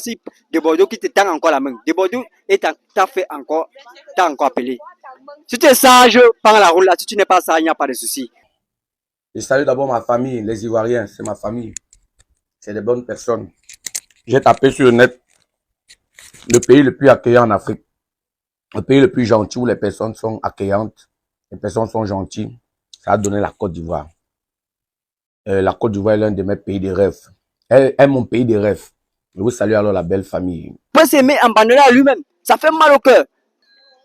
de Bordeaux qui te tend encore la main. De Bordeaux t'a encore appelé. Si tu es sage, prends la route là. Si tu n'es pas sage, il n'y a pas de souci. Je salue d'abord ma famille, les Ivoiriens, c'est ma famille. C'est des bonnes personnes. J'ai tapé sur le net le pays le plus accueillant en Afrique. Le pays le plus gentil où les personnes sont accueillantes, les personnes sont gentilles. Ça a donné la Côte d'Ivoire. La Côte d'Ivoire est l'un de mes pays de rêve. Elle est mon pays de rêve. Je vous salue alors la belle famille. Prince Aimé abandonné à lui-même. Ça fait mal au cœur.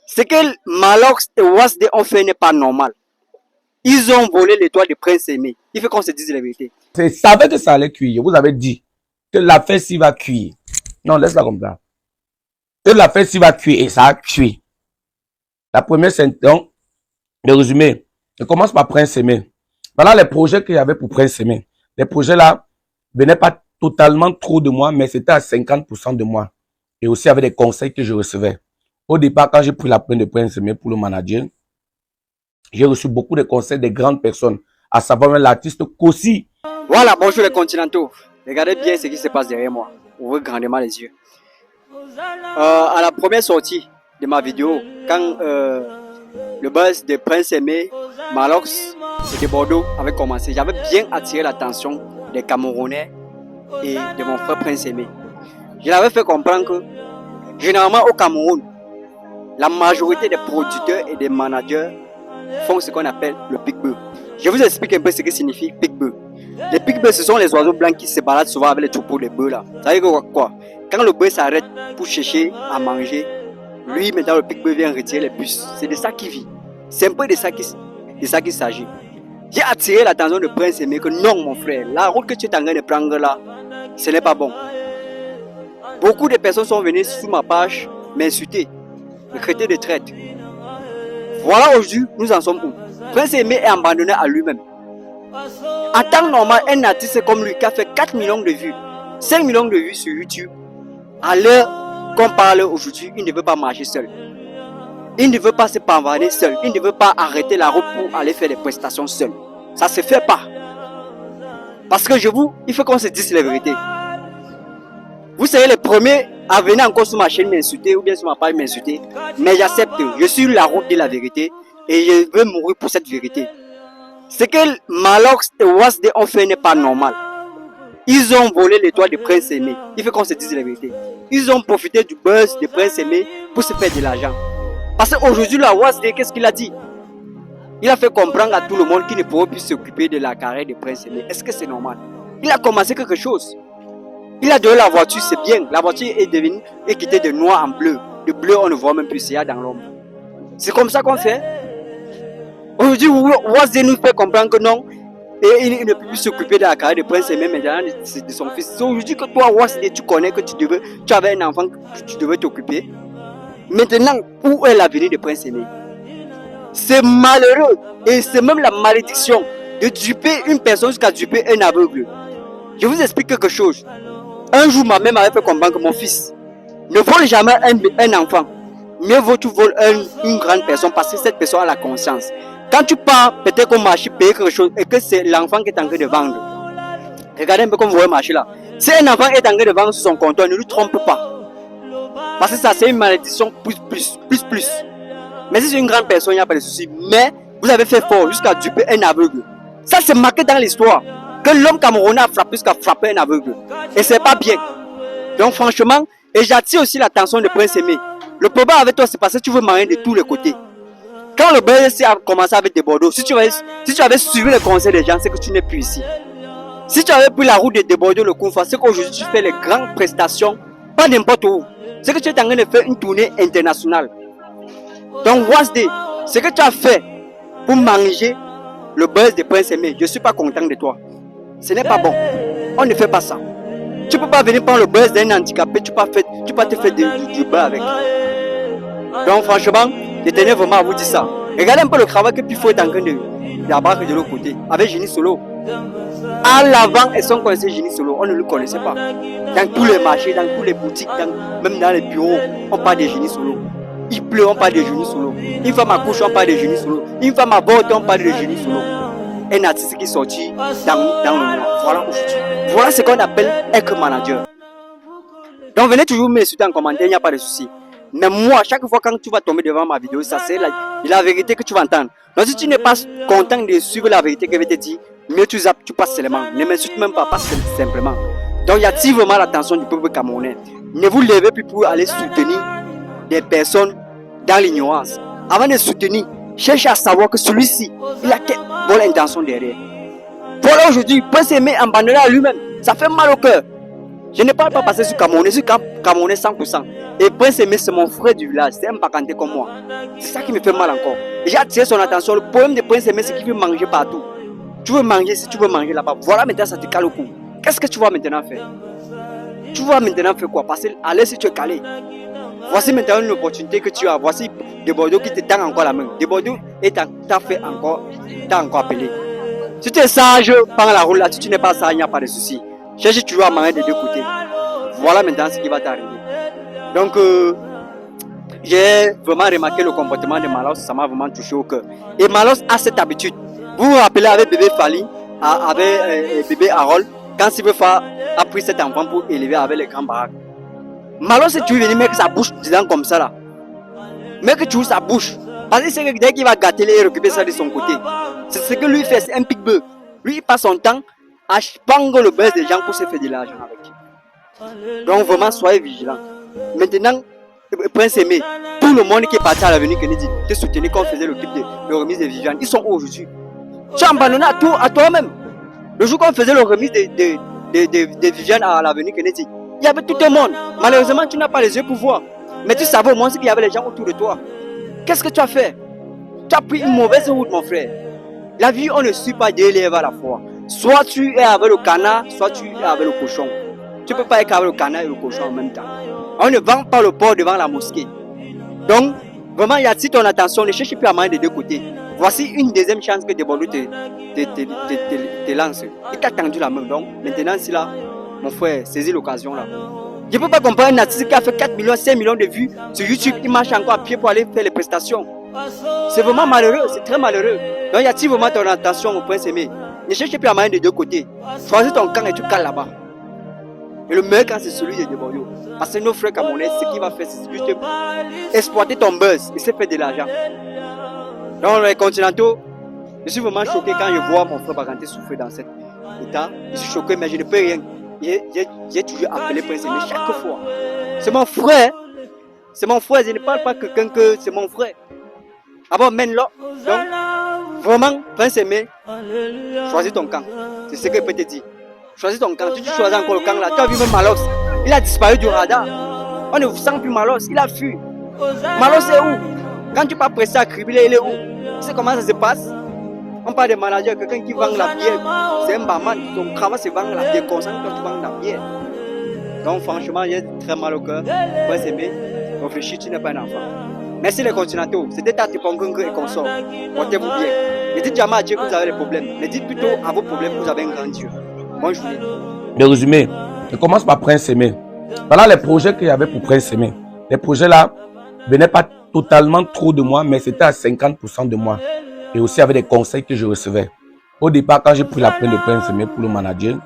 Ce que Malox et Wasde ont fait n'est pas normal. Ils ont volé les toits de Prince Aimé. Il faut qu'on se dise la vérité. Je savais que ça allait cuire. Vous avez dit que l'affaire s'y va cuire. Non, laisse-la comme ça. Que l'affaire s'y va cuire et ça a cuit. La première, c'est donc, le résumé. Je commence par Prince Aimé. Voilà les projets qu'il y avait pour Prince Aimé. Les projets là venaient pas totalement trop de moi, mais c'était à 50% de moi. Et aussi avec des conseils que je recevais. Au départ, quand j'ai pris la peine de Prince Aimé pour le manager, j'ai reçu beaucoup de conseils des grandes personnes, à savoir l'artiste Kossi. Voilà, bonjour les continentaux. Regardez bien ce qui se passe derrière moi. Ouvrez grandement les yeux. À la première sortie de ma vidéo, quand le buzz de Prince Aimé, Malox et de Bordeaux avait commencé, j'avais bien attiré l'attention des Camerounais et de mon frère Prince Aimé. Je l'avais fait comprendre que, généralement au Cameroun, la majorité des producteurs et des managers font ce qu'on appelle le pique-bœuf. Je vous explique un peu ce que signifie pique-bœuf. Les pique-bœufs, ce sont les oiseaux blancs qui se baladent souvent avec les troupeaux de bœufs là. Ça veut dire quoi? Quand le bœuf s'arrête pour chercher à manger, lui, maintenant, le pique-bœuf vient retirer les puces. C'est de ça qu'il vit. C'est un peu de ça qu'il s'agit. J'ai attiré l'attention de Prince Aimé que non, mon frère, la route que tu es en train de prendre là, ce n'est pas bon. Beaucoup de personnes sont venues sur ma page m'insulter, me traiter de traite. Voilà aujourd'hui, nous en sommes où? Prince Aimé est abandonné à lui-même. En temps normal, un artiste comme lui qui a fait 4 millions de vues, 5 millions de vues sur YouTube, à l'heure qu'on parle aujourd'hui, il ne veut pas marcher seul. Il ne veut pas se pavaner seul. Il ne veut pas arrêter la route pour aller faire des prestations seul. Ça ne se fait pas. Parce que il faut qu'on se dise la vérité. Vous serez les premiers à venir encore sur ma chaîne m'insulter ou bien sur ma page m'insulter. Mais j'accepte. Je suis la route de la vérité et je veux mourir pour cette vérité. Ce que Malox et Wasde ont fait n'est pas normal. Ils ont volé les toits de Prince Aimé. Il faut qu'on se dise la vérité. Ils ont profité du buzz de Prince Aimé pour se faire de l'argent. Parce qu'aujourd'hui, la Wasde, qu'est-ce qu'il a dit? Il a fait comprendre à tout le monde qu'il ne pourrait plus s'occuper de la carrière de Prince Aimé. Est-ce que c'est normal? Il a commencé quelque chose. Il a donné la voiture, c'est bien. La voiture est quittée de noir en bleu. De bleu, on ne voit même plus, c'est dans l'ombre. C'est comme ça qu'on fait. Aujourd'hui, Wasde nous fait comprendre que non. Et il ne peut plus s'occuper de la carrière de Prince Aimé, mais de son fils. C'est aujourd'hui que toi, Wasde, tu connais que tu avais un enfant que tu devais t'occuper. Maintenant, où est l'avenir de Prince Aimé? C'est malheureux. Et c'est même la malédiction de duper une personne jusqu'à duper un aveugle. Je vous explique quelque chose. Un jour, ma mère m'avait fait comprendre que mon fils ne vole jamais un enfant. Mieux vaut tu voles une grande personne parce que cette personne a la conscience. Quand tu pars, peut-être qu'on marche, payer quelque chose et que c'est l'enfant qui est en train de vendre. Regardez un peu comme vous voyez marcher là. Si un enfant est en train de vendre sur son comptoir, ne lui trompe pas. Parce que ça, c'est une malédiction plus. Mais si c'est une grande personne, il n'y a pas de souci. Mais vous avez fait fort jusqu'à duper un aveugle. Ça, c'est marqué dans l'histoire. Que l'homme camerounais a frappé jusqu'à frapper un aveugle. Et c'est pas bien. Donc, franchement, et j'attire aussi l'attention de Prince Aimé. Le problème avec toi, c'est parce que tu veux marier de tous les côtés. Quand le BSC a commencé avec des Bordeaux, si tu avais suivi les conseils des gens, c'est que tu n'es plus ici. Si tu avais pris la route de Bordeaux, le Kounfa, c'est qu'aujourd'hui tu fais les grandes prestations, pas n'importe où. C'est que tu es en train de faire une tournée internationale. Donc, Wasde, ce que tu as fait pour manger le buzz de Prince Aimé, je ne suis pas content de toi. Ce n'est pas bon. On ne fait pas ça. Tu ne peux pas venir prendre le buzz d'un handicapé, tu ne peux pas te faire du beurre avec. Donc, franchement, je tenais vraiment à vous dire ça. Regardez un peu le travail que Pifo est en train d'abattre de l'autre côté, avec Génie Solo. À l'avant, elles sont connaissées Génie Solo, on ne le connaissait pas. Dans tous les marchés, dans toutes les boutiques, même dans les bureaux, on parle de Génie Solo. Il pleut, on parle de Génie Solo. Une femme accouche, on parle de Génie Solo. Une femme avorte, on parle de Génie Solo. Un artiste qui est sorti dans le monde. Voilà aujourd'hui. Voilà ce qu'on appelle être manager. Donc venez toujours m'insulter en commentaire, il n'y a pas de souci. Mais moi, chaque fois quand tu vas tomber devant ma vidéo, ça c'est la vérité que tu vas entendre. Donc si tu n'es pas content de suivre la vérité que je vais te dire, mieux tu zappes, tu passes seulement. Ne m'insulte même pas, passe simplement. Donc il attire vraiment l'attention du peuple camerounais. Ne vous levez plus pour aller soutenir des personnes dans l'ignorance. Avant de soutenir, cherchez à savoir que celui-ci, il a quelle bonne intention derrière. Voilà aujourd'hui, Prince Aimé abandonné à lui-même. Ça fait mal au cœur. Je ne parle pas passer sur Camerounais, sur Camerounais 100%. Et Prince Aimé, c'est mon frère du village, c'est un bacanté comme moi. C'est ça qui me fait mal encore. Et j'ai attiré son attention. Le problème de Prince Aimé, c'est qu'il veut manger partout. Tu veux manger, si tu veux manger là-bas, voilà maintenant ça te cale au cou. Qu'est-ce que tu vas maintenant faire? Tu vas maintenant faire quoi? Parce que allez si tu es calé. Voici maintenant une opportunité que tu as. Voici des Bordeaux qui te tendent encore la main. Des Bordeaux et t'as encore appelé. Si tu es sage, prends la route là. Si tu n'es pas sage, il n'y a pas de souci. Cherche toujours à manger des deux côtés. Voilà maintenant ce qui va t'arriver. Donc, j'ai vraiment remarqué le comportement de Malos. Ça m'a vraiment touché au cœur. Et Malos a cette habitude. Vous vous rappelez avec bébé Fali, avec bébé Harold, quand Sylvain a pris cet enfant pour élever avec les grands baraques. Malos est toujours venu mettre sa bouche dedans comme ça là. Mec, tu ouvres sa bouche. Parce que c'est que dès qu'il va gâter et récupérer ça de son côté. C'est ce que lui fait, c'est un pique-bœuf. Lui, il passe son temps à prendre le buzz des gens pour se faire de l'argent avec. Donc vraiment, soyez vigilants. Maintenant, Prince Aimé, tout le monde qui est parti à l'avenue Kennedy, te soutenir quand on faisait le clip de remise de Viviane, ils sont où aujourd'hui? Tu as abandonné à toi-même. Le jour qu'on faisait le remise de Viviane à l'avenue Kennedy, il y avait tout le monde. Malheureusement, tu n'as pas les yeux pour voir. Mais tu savais au moins qu'il y avait les gens autour de toi. Qu'est-ce que tu as fait? Tu as pris une mauvaise route, mon frère. La vie, on ne suit pas deux lèvres à la fois. Soit tu es avec le canard, soit tu es avec le cochon. Tu ne peux pas être avec le canard et le cochon en même temps. On ne vend pas le porc devant la mosquée. Donc, vraiment, il y a si ton attention, ne cherche plus à manger des deux côtés. Voici une deuxième chance que Bordeaux te lance. Et tu as tendu la main. Donc, maintenant, c'est là, mon frère, saisis l'occasion là. Je ne peux pas comprendre un artiste qui a fait 4 millions, 5 millions de vues sur YouTube, il marche encore à pied pour aller faire les prestations. C'est vraiment malheureux, c'est très malheureux. Donc, y a-t-il vraiment ton attention, mon Prince Aimé? Ne cherche plus à manger des deux côtés. Choisis ton camp et tu cales là-bas. Et le meilleur camp, c'est celui de Bordeaux. Parce que nos frères camerounais, ce qu'il va faire, c'est juste exploiter ton buzz et se faire de l'argent. Donc, les continentaux, je suis vraiment choqué quand je vois mon frère Baganté souffrir dans cet état. Je suis choqué, mais je ne peux rien. J'ai toujours appelé Prince Aimé chaque fois. C'est mon frère. C'est mon frère. Je ne parle pas que quelqu'un que c'est mon frère. Ah bon, mène-le. Donc, vraiment, Prince Aimé, choisis ton camp. C'est ce que je peux te dire. Choisis ton camp. Si tu choisis encore le camp là, tu as vu même Malos. Il a disparu du radar. On ne sent plus Malos. Il a fui. Malos est où? Quand tu pas pressé à cribler, il est où? Tu sais comment ça se passe? On parle de manager, quelqu'un qui vend la bière. C'est un barman. Son travail, c'est vendre la bière. Concentre quand tu vends la bière. Donc, franchement, j'ai très mal au cœur. Prince Aimé, réfléchis, tu n'es pas un enfant. Merci les continentaux. C'était Tati Pongongo et consort. Portez-vous bien. Ne dites jamais à Dieu que vous avez des problèmes. Mais dites plutôt à vos problèmes que vous avez un grand Dieu. Bonne journée. Le résumé, je commence par Prince Aimé. Voilà les projets qu'il y avait pour Prince Aimé. Les projets là venaient pas totalement trop de moi, mais c'était à 50% de moi. Et aussi avec des conseils que je recevais. Au départ, quand j'ai pris la peine de Prince Aimé pour le manager,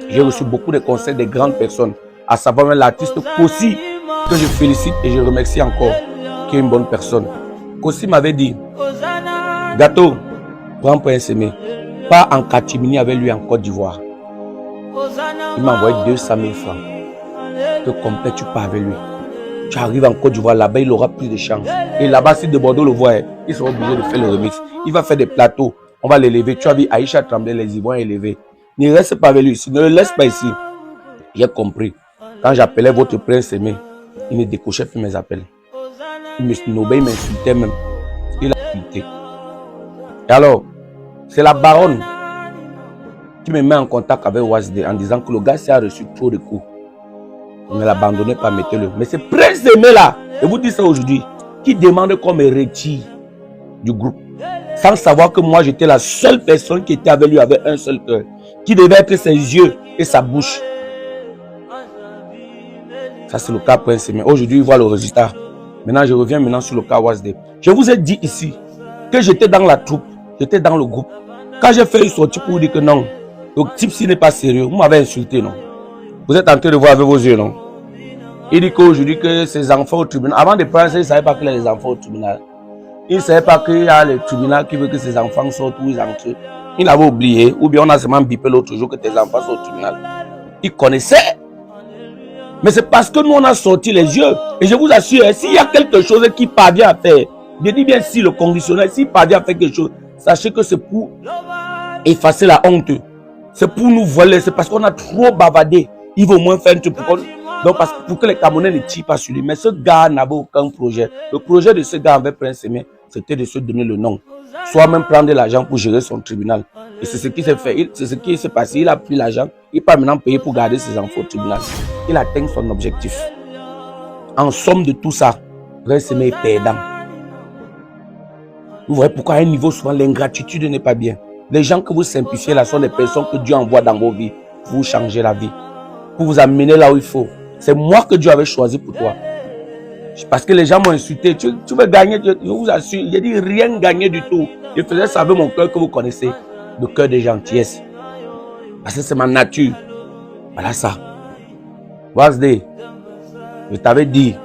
j'ai reçu beaucoup de conseils des grandes personnes, à savoir l'artiste Kossi, que je félicite et je remercie encore, qui est une bonne personne. Kossi m'avait dit, Gâteau, prends Prince Aimé, pas en catimini avec lui en Côte d'Ivoire. Il m'a envoyé 200 000 francs. Que complet tu pars avec lui. Tu arrives en Côte d'Ivoire, là-bas, il aura plus de chance. Et là-bas, si de Bordeaux le voit, il sera obligé de faire le remix. Il va faire des plateaux. On va l'élever. Tu as vu Aïcha Tremblay, les Ivoiriens élevés. Ne reste pas avec lui. Ne le laisse pas ici. J'ai compris. Quand j'appelais votre Prince Aimé, il ne décochait plus mes appels. Il me snobait, il m'insultait même. Il a insulté. Et alors, c'est la baronne qui me met en contact avec Wasde en disant que le gars s'est reçu trop de coups. Ne l'abandonnez pas, mettez-le. Mais c'est Prince Aimé là, je vous dis ça aujourd'hui, qui demande qu'on me retire du groupe. Sans savoir que moi j'étais la seule personne qui était avec lui avec un seul cœur. Qui devait être ses yeux et sa bouche. Ça c'est le cas Prince Aimé. Aujourd'hui il voit le résultat. Maintenant je reviens sur le cas Wasde. Je vous ai dit ici que j'étais dans la troupe, j'étais dans le groupe. Quand j'ai fait une sortie pour vous dire que non, le type ci n'est pas sérieux, vous m'avez insulté non. Vous êtes en train de voir avec vos yeux non. Il dit qu'aujourd'hui que ses enfants au tribunal, avant de prendre ça, il ne savait pas qu'il a les enfants au tribunal. Il ne savait pas qu'il y a le tribunal qui veut que ses enfants sortent ou ils entrent. Il avait oublié, ou bien on a seulement bipé l'autre jour que tes enfants sont au tribunal. Il connaissait. Mais c'est parce que nous on a sorti les yeux. Et je vous assure, s'il y a quelque chose qui parvient à faire, je dis bien si le conditionnel, s'il parvient à faire quelque chose, sachez que c'est pour effacer la honte. C'est pour nous voler, c'est parce qu'on a trop bavardé. Il va au moins faire un truc donc parce que pour que les Camerounais ne tirent pas sur lui. Mais ce gars n'avait aucun projet. Le projet de ce gars avec Prince Aimé, c'était de se donner le nom. Soit même prendre de l'argent pour gérer son tribunal. Et c'est ce qui s'est fait. C'est ce qui s'est passé. Il a pris l'argent. Il peut maintenant payer pour garder ses enfants au tribunal. Il atteint son objectif. En somme de tout ça, Prince Aimé est perdant. Vous voyez pourquoi à un niveau souvent l'ingratitude n'est pas bien. Les gens que vous simplifiez là sont des personnes que Dieu envoie dans vos vies pour vous changer la vie. Pour vous amener là où il faut. C'est moi que Dieu avait choisi pour toi. Parce que les gens m'ont insulté. Tu veux gagner, je vous assure. J'ai dit rien gagner du tout. Je faisais ça avec mon cœur que vous connaissez. Le cœur de gentillesse. Parce que c'est ma nature. Voilà ça. Wasdé, je t'avais dit,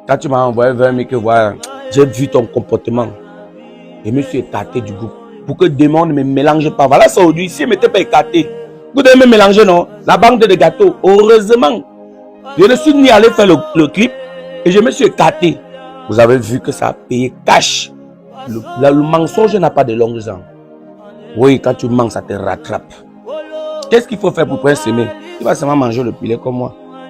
quand tu m'as envoyé vers moi que voilà, j'ai vu ton comportement. Et je me suis écarté du groupe. Pour que demain ne me mélange pas. Voilà ça aujourd'hui. Si je ne m'étais pas écarté, vous devez me mélanger, non? La banque de gâteaux. Heureusement, je ne suis ni allé faire le clip et je me suis écarté. Vous avez vu que ça a payé cash. Le mensonge n'a pas de longues jambes. Oui, quand tu manques, ça te rattrape. Qu'est-ce qu'il faut faire pour Prince Aimé? Tu vas seulement manger le poulet comme moi.